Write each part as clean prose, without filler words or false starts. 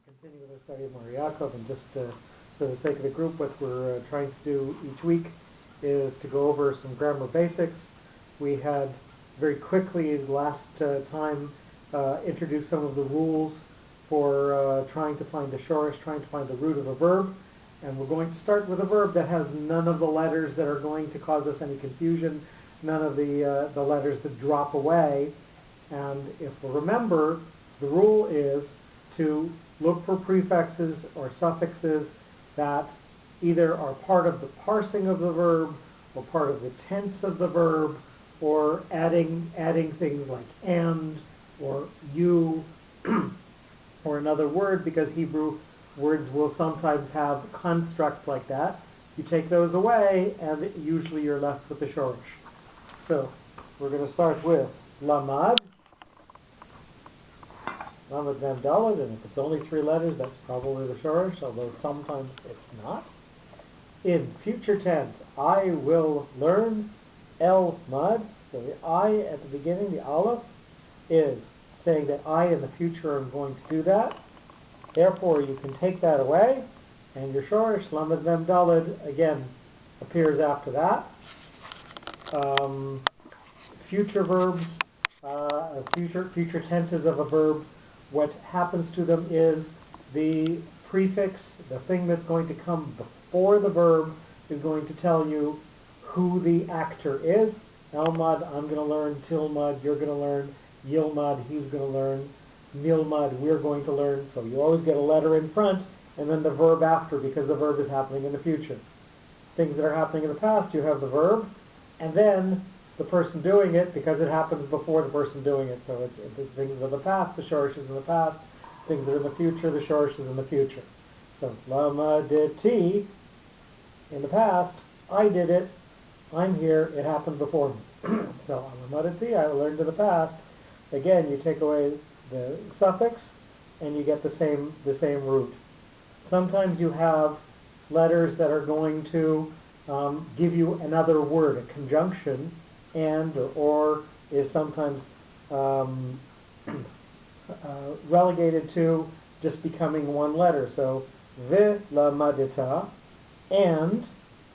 Continue with our study of Mareh Yaakov, and just for the sake of the group, what we're trying to do each week is to go over some grammar basics. We had very quickly last time introduced some of the rules for trying to find the shorish, trying to find the root of a verb, and we're going to start with a verb that has none of the letters that are going to cause us any confusion, none of the letters that drop away. And if we remember, the rule is to look for prefixes or suffixes that either are part of the parsing of the verb or part of the tense of the verb, or adding things like and or you or another word, because Hebrew words will sometimes have constructs like that. You take those away and usually you're left with the shorish. So we're going to start with lamad. Lamed Mem Daled, and if it's only 3 letters, that's probably the shorish, although sometimes it's not. In future tense, I will learn el mad. So the I at the beginning, the aleph, is saying that I in the future am going to do that. Therefore, you can take that away, and your shorish, Lamed Mem Daled, again, appears after that. Future verbs, future tenses of a verb, what happens to them is the prefix, the thing that's going to come before the verb, is going to tell you who the actor is. Elmad, I'm going to learn. Tilmad, you're going to learn. Yilmad, he's going to learn. Nilmad, we're going to learn. So you always get a letter in front and then the verb after, because the verb is happening in the future. Things that are happening in the past, you have the verb, and then the person doing it, because it happens before the person doing it. So it's things of the past, the shorish is in the past. Things that are in the future, the shorish is in the future. So lamaditi, in the past, I did it, I'm here, it happened before me. So lamaditi, I learned in the past. Again, you take away the suffix and you get the same root. Sometimes you have letters that are going to give you another word, a conjunction, and or is sometimes relegated to just becoming one letter. So lamadita, and,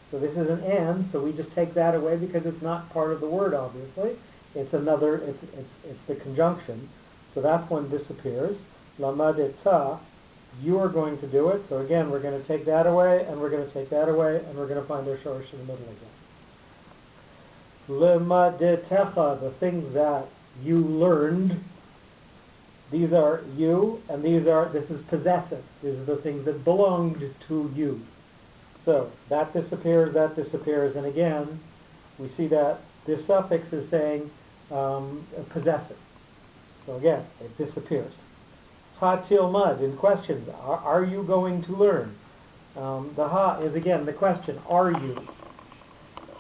so this is an and, so we just take that away because it's not part of the word, obviously. It's another, it's the conjunction. So that one disappears. Lamadita, you are going to do it. So again, we're going to take that away, and we're going to take that away, and we're going to find our shorish in the middle again. Lemaditecha, the things that you learned, these are you, and this is possessive. These are the things that belonged to you. So that disappears, and again, we see that this suffix is saying possessive. So again, it disappears. Ha tilmad, in question, are you going to learn? The ha is again the question, are you?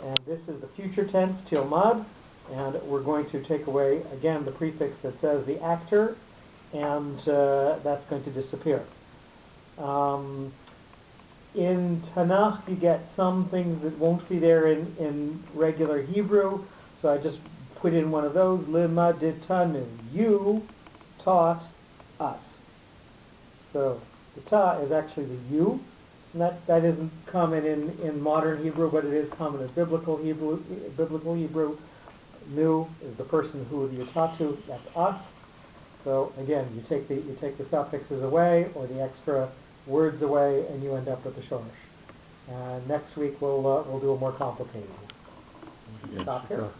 And this is the future tense, tilmad, and we're going to take away, again, the prefix that says the actor, and that's going to disappear. In Tanakh, you get some things that won't be there in regular Hebrew, so I just put in one of those, limaditanu, you taught us. So the ta is actually the you. And that isn't common in modern Hebrew, but it is common in biblical Hebrew. Nu is the person who you're taught to. That's us. So again, you take the suffixes away or the extra words away, and you end up with the shorish. And next week we'll do a more complicated one. Stop here.